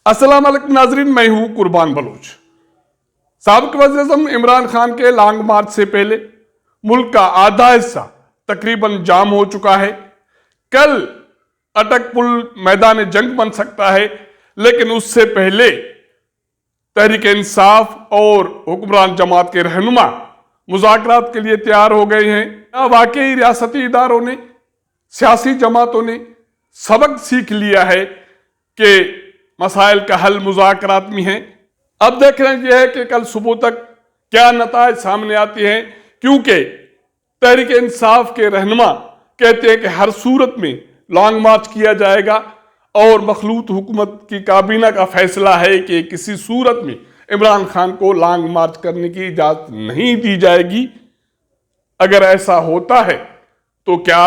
अस्सलाम वालेकुम नाजरीन, मैं हूं कुर्बान बलोच। साबिक वज़ीर-ए-आज़म इमरान खान के लॉन्ग मार्च से पहले मुल्क का आधा हिस्सा तकरीबन जाम हो चुका है। कल अटक पुल मैदान जंग बन सकता है, लेकिन उससे पहले तहरीक इंसाफ और हुक्मरान जमात के रहनुमा मुज़ाकरात के लिए तैयार हो गए हैं। वाकई रियासती इदारों ने, सियासी जमातों ने सबक सीख लिया है कि मसाइल का हल मुज़ाकरात में है। अब देख रहे हैं यह है कि कल सुबह तक क्या नताइज सामने आते हैं, क्योंकि तहरीक इंसाफ के रहनुमा कहते हैं कि हर सूरत में लॉन्ग मार्च किया जाएगा और मखलूत हुकूमत की काबीना का फैसला है कि किसी सूरत में इमरान खान को लॉन्ग मार्च करने की इजाज़त नहीं दी जाएगी। अगर ऐसा होता है तो क्या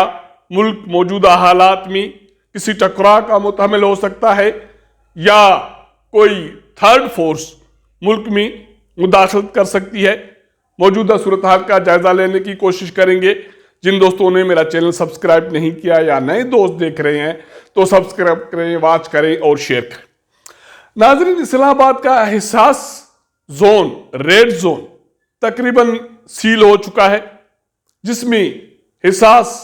मुल्क मौजूदा हालात में किसी टकराव का मुतहमिल हो सकता है या कोई थर्ड फोर्स मुल्क में मुदाखलत कर सकती है? मौजूदा सूरत हाल का जायजा लेने की कोशिश करेंगे। जिन दोस्तों ने मेरा चैनल सब्सक्राइब नहीं किया या नए दोस्त देख रहे हैं तो सब्सक्राइब करें, वॉच करें और शेयर करें। नाज़रीन, इस्लामाबाद का हिसास जोन, रेड जोन तकरीबन सील हो चुका है, जिसमें हिसास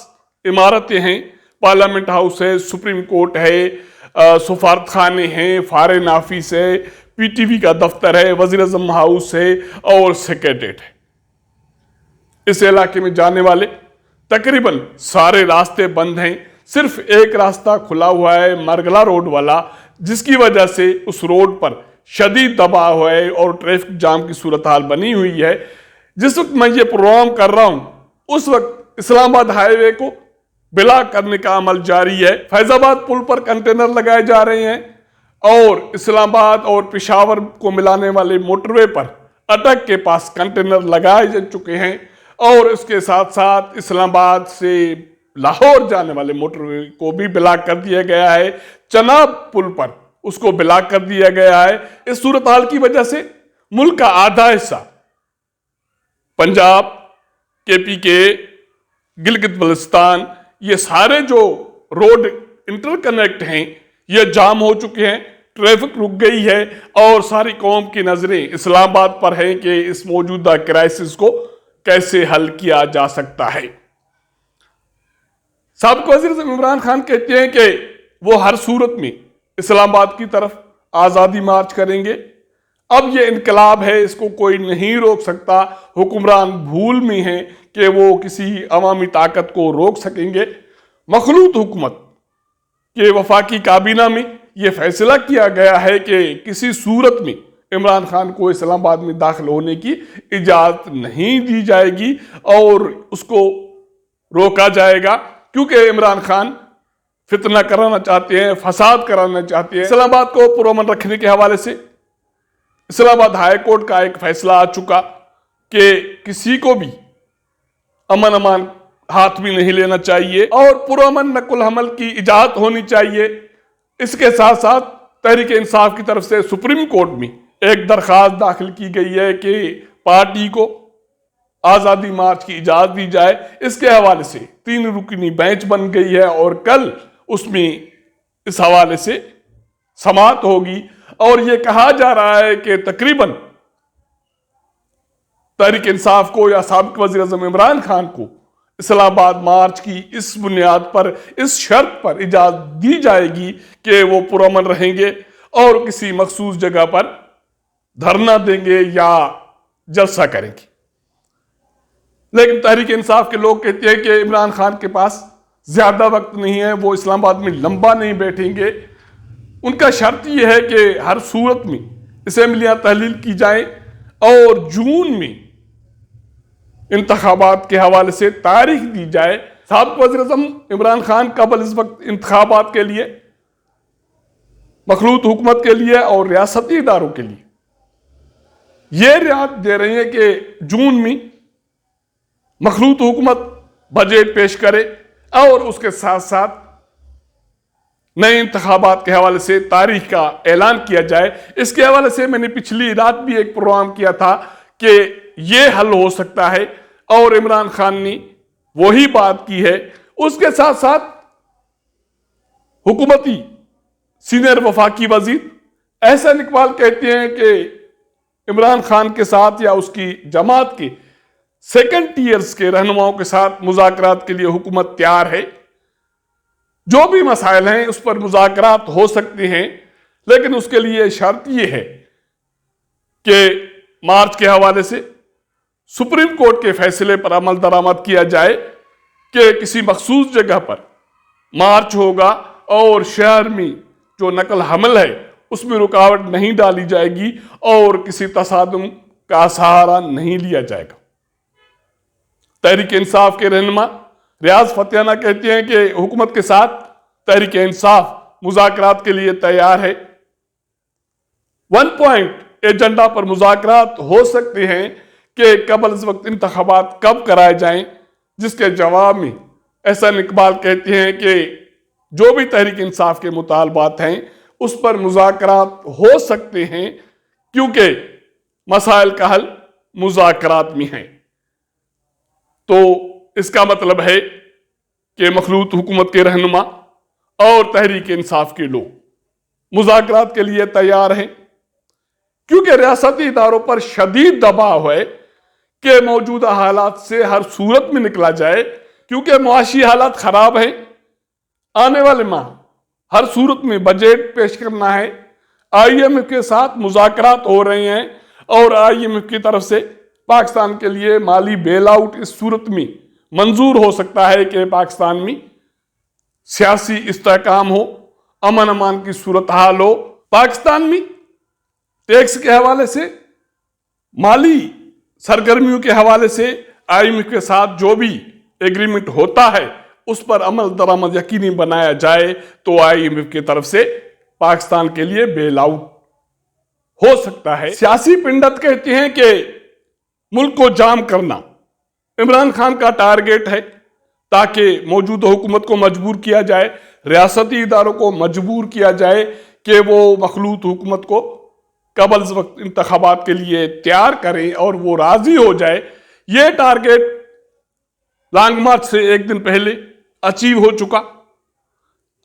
इमारतें हैं, पार्लियामेंट हाउस है, सुप्रीम कोर्ट है, सफारत खाने हैं, फॉरेन ऑफिस है, पीटीवी का दफ्तर है, वज़ीर-ए-आज़म हाउस है और सेक्रेटेरिएट है। इस इलाके में जाने वाले तकरीबन सारे रास्ते बंद हैं। सिर्फ एक रास्ता खुला हुआ है, मरगला रोड वाला, जिसकी वजह से उस रोड पर शदीद दबाव है और ट्रैफिक जाम की सूरत हाल बनी हुई है। जिस वक्त मैं ये प्रोग्राम कर रहा हूं उस वक्त इस्लामाबाद हाईवे को ब्लॉक करने का अमल जारी है। फैजाबाद पुल पर कंटेनर लगाए जा रहे हैं और इस्लामाबाद और पेशावर को मिलाने वाले मोटरवे पर अटक के पास कंटेनर लगाए जा चुके हैं और इसके साथ साथ इस्लामाबाद से लाहौर जाने वाले मोटरवे को भी ब्लॉक कर दिया गया है। चनाब पुल पर उसको ब्लॉक कर दिया गया है। इस सूरत हाल की वजह से मुल्क का आधा हिस्सा, पंजाब, KPK, गिलगित बल्तिस्तान, ये सारे जो रोड इंटरकनेक्ट हैं ये जाम हो चुके हैं। ट्रैफिक रुक गई है और सारी कौम की नजरें इस्लामाबाद पर हैं कि इस मौजूदा क्राइसिस को कैसे हल किया जा सकता है। साबिक वज़ीर इमरान खान कहते हैं कि वो हर सूरत में इस्लामाबाद की तरफ आज़ादी मार्च करेंगे। अब ये इनकलाब है, इसको कोई नहीं रोक सकता। हुक्मरान भूल में हैं कि वो किसी अवामी ताकत को रोक सकेंगे। मखलूत हुकूमत के वफाकी काबीना में ये फैसला किया गया है कि किसी सूरत में इमरान खान को इस्लामाबाद में दाखिल होने की इजाज़त नहीं दी जाएगी और उसको रोका जाएगा, क्योंकि इमरान खान फितना कराना चाहते हैं, फसाद कराना चाहते हैं। इस्लामाबाद को पुरअमन रखने के हवाले से इस्लामाबाद हाई कोर्ट का एक फैसला आ चुका कि किसी को भी अमन अमान हाथ में नहीं लेना चाहिए और पुरअमन नकुल हमल की इजाज़त होनी चाहिए। इसके साथ साथ तहरीक इंसाफ की तरफ से सुप्रीम कोर्ट में एक दरख्वास्त दाखिल की गई है कि पार्टी को आज़ादी मार्च की इजाज़त दी जाए। इसके हवाले से 3 रुकनी बेंच बन गई है और कल उसमें इस हवाले से समाअत होगी और ये कहा जा रहा है कि तकरीबन तहरीक इंसाफ को या साबिक वज़ीर-ए-आज़म इमरान खान को इस्लामाबाद मार्च की इस बुनियाद पर, इस शर्त पर इजाज़त दी जाएगी कि वो पुरअमन रहेंगे और किसी मखसूस जगह पर धरना देंगे या जलसा करेंगे। लेकिन तहरीक इंसाफ के लोग कहते हैं कि इमरान खान के पास ज्यादा वक्त नहीं है, वो इस्लामाबाद में लंबा नहीं बैठेंगे। उनका शर्त यह है कि हर सूरत में असेंबलियां तहलील की जाएं और जून में इंतखाबात के हवाले से तारीख दी जाए। साबिक वज़ीर-ए-आज़म इमरान खान कबल इस वक्त इंतखाबात के लिए, मखलूत हुकूमत के लिए और रियासती इदारों के लिए ये रियायत दे रही है कि जून में मखलूत हुकूमत बजट पेश करे और उसके साथ साथ नए इंतखाबात के हवाले से तारीख का ऐलान किया जाए। इसके हवाले से मैंने पिछली रात भी एक प्रोग्राम किया था कि ये हल हो सकता है और इमरान खान ने वही बात की है। उसके साथ साथ हुकूमती सीनियर वफाकी वजीर احسن اقبال کہتے ہیں کہ عمران خان کے ساتھ یا اس کی جماعت کے سیکنڈ ٹیئرز کے رہنماؤں کے ساتھ مذاکرات کے لیے حکومت تیار ہے. جو بھی مسائل ہیں اس پر مذاکرات ہو سکتے ہیں، لیکن اس کے لیے شرط یہ ہے کہ مارچ کے حوالے سے سپریم کورٹ کے فیصلے پر عمل درآمد کیا جائے کہ کسی مخصوص جگہ پر مارچ ہوگا اور شہر میں جو نقل حمل ہے اس میں رکاوٹ نہیں ڈالی جائے گی اور کسی تصادم کا سہارا نہیں لیا جائے گا. تحریک انصاف کے رہنما ریاض فتیانہ کہتے ہیں کہ حکومت کے ساتھ تحریک انصاف مذاکرات کے لیے تیار ہے. 1 پوائنٹ ایجنڈا پر مذاکرات ہو سکتے ہیں کہ قبل از وقت انتخابات کب کرائے جائیں، جس کے جواب میں احسن اقبال کہتے ہیں کہ جو بھی تحریک انصاف کے مطالبات ہیں اس پر مذاکرات ہو سکتے ہیں، کیونکہ مسائل کا حل مذاکرات میں ہیں. تو اس کا مطلب ہے کہ مخلوط حکومت کے رہنما اور تحریک انصاف کے لوگ مذاکرات کے لیے تیار ہیں، کیونکہ ریاستی اداروں پر شدید دباؤ ہے کہ موجودہ حالات سے ہر صورت میں نکلا جائے، کیونکہ معاشی حالات خراب ہیں. آنے والے ماہ ہر صورت میں بجٹ پیش کرنا ہے. IMF کے ساتھ مذاکرات ہو رہے ہیں اور IMF کی طرف سے پاکستان کے لیے مالی بیل آؤٹ اس صورت میں منظور ہو سکتا ہے کہ پاکستان میں سیاسی استحکام ہو، امن امان کی صورتحال ہو. پاکستان میں ٹیکس کے حوالے سے، مالی سرگرمیوں کے حوالے سے IMF کے ساتھ جو بھی ایگریمنٹ ہوتا ہے اس پر عمل درآمد یقینی بنایا جائے تو IMF کی طرف سے پاکستان کے لیے بیل آؤٹ ہو سکتا ہے. سیاسی پنڈت کہتے ہیں کہ ملک کو جام کرنا عمران خان کا ٹارگیٹ ہے تاکہ موجودہ حکومت کو مجبور کیا جائے، ریاستی اداروں کو مجبور کیا جائے کہ وہ مخلوط حکومت کو قبل از وقت انتخابات کے لیے تیار کریں اور وہ راضی ہو جائے. یہ ٹارگیٹ لانگ مارچ سے ایک دن پہلے اچیو ہو چکا.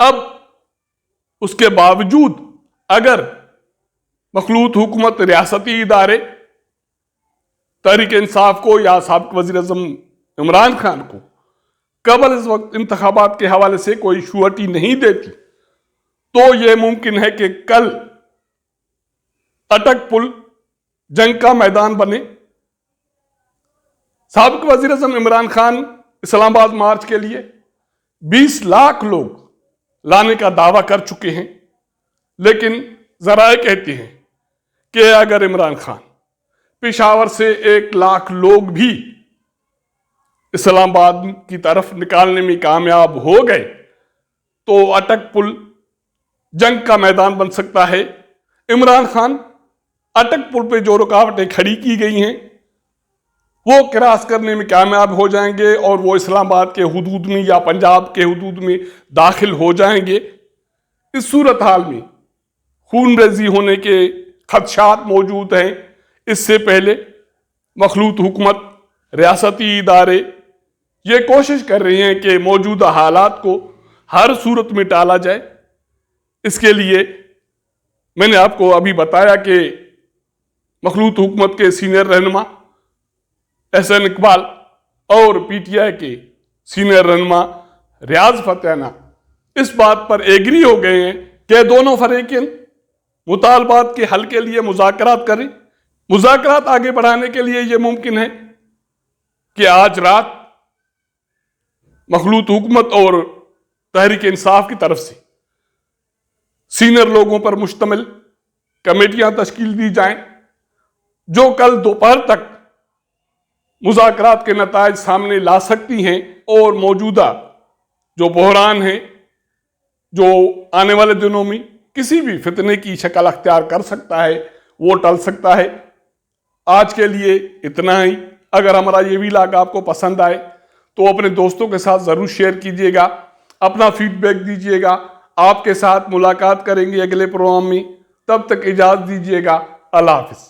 اب اس کے باوجود اگر مخلوط حکومت ریاستی ادارے تحریک انصاف کو یا سابق وزیر اعظم عمران خان کو قبل از وقت انتخابات کے حوالے سے کوئی شورٹی نہیں دیتی تو یہ ممکن ہے کہ کل اٹک پل جنگ کا میدان بنے. سابق وزیر اعظم عمران خان اسلام آباد مارچ کے لیے 20 لاکھ لوگ لانے کا دعویٰ کر چکے ہیں، لیکن ذرائع کہتے ہیں کہ اگر عمران خان پشاور سے 1 لاکھ لوگ بھی اسلام آباد کی طرف نکالنے میں کامیاب ہو گئے تو اٹک پل جنگ کا میدان بن سکتا ہے. عمران خان اٹک پل پہ جو رکاوٹیں کھڑی کی گئی ہیں وہ کراس کرنے میں کامیاب ہو جائیں گے اور وہ اسلام آباد کے حدود میں یا پنجاب کے حدود میں داخل ہو جائیں گے. اس صورتحال میں خون ریزی ہونے کے خدشات موجود ہیں. اس سے پہلے مخلوط حکومت، ریاستی ادارے یہ کوشش کر رہے ہیں کہ موجودہ حالات کو ہر صورت میں ٹالا جائے. اس کے لیے میں نے آپ کو ابھی بتایا کہ مخلوط حکومت کے سینئر رہنما احسن اقبال اور PTI کے سینئر رہنما ریاض فتیانہ اس بات پر ایگری ہو گئے ہیں کہ دونوں فریقین مطالبات کے حل کے لیے مذاکرات کریں. مذاکرات آگے بڑھانے کے لیے یہ ممکن ہے کہ آج رات مخلوط حکومت اور تحریک انصاف کی طرف سے سینئر لوگوں پر مشتمل کمیٹیاں تشکیل دی جائیں جو کل دوپہر تک مذاکرات کے نتائج سامنے لا سکتی ہیں اور موجودہ جو بحران ہے جو آنے والے دنوں میں کسی بھی فتنے کی شکل اختیار کر سکتا ہے وہ ٹل سکتا ہے. آج کے لیے اتنا ہی. اگر ہمارا یہ ویلاگ آپ کو پسند آئے تو اپنے دوستوں کے ساتھ ضرور شیئر کیجیے گا، اپنا فیڈ بیک دیجیے گا. آپ کے ساتھ ملاقات کریں گے اگلے پروگرام میں. تب تک اجازت دیجیے گا. اللہ حافظ.